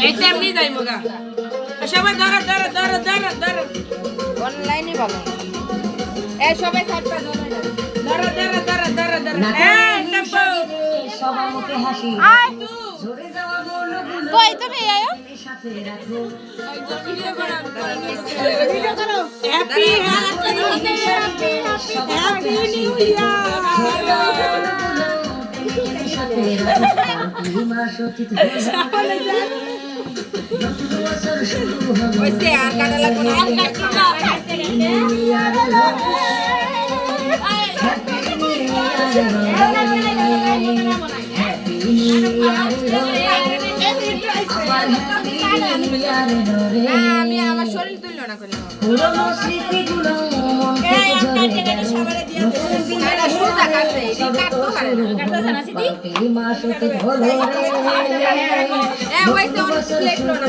এই তেমনি যাইবো গা সবাই ধরো ধরো ধরো ধরো ধরো অনলাইনই ভালো এই সবাই সাইডটা ধরো ধরো ধরো ধরো ধরো এই টেম্পো সবার মুখে হাসি আয় ঝরে যাওয়া মনগুলো কই তুমি আয়ো সাথে রাখো হ্যাপি হ্যাপি নিউ ওইসে আর কাটা লাগবে না আমি আমার শরীর তুলল না কোনো পুরনো স্মৃতিগুলো মন থেকে ঝরে এটা সোজা কাটছে এটা কাটতে পারে না কাটতে না সিটি এই মাসতে হলো ওইসে অনেক প্লেট লো না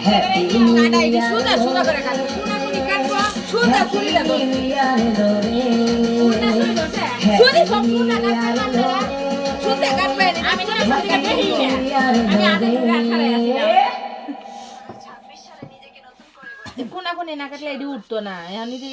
হ্যাপি কাটা এটা সোজা সোজা করে কাটবে কোনা কোনি কাটবো সোজা ফুলিলা তো কোনা সোজা ধরছে সোজা সব সোজা কাটবে না সোজা কাটবে আমি তো সোজা কাটবেই না আমি আধা ঘন্টা খাড়াই আছি না কোনা কোনি না কাটলে এডি উঠতো না এখন যদি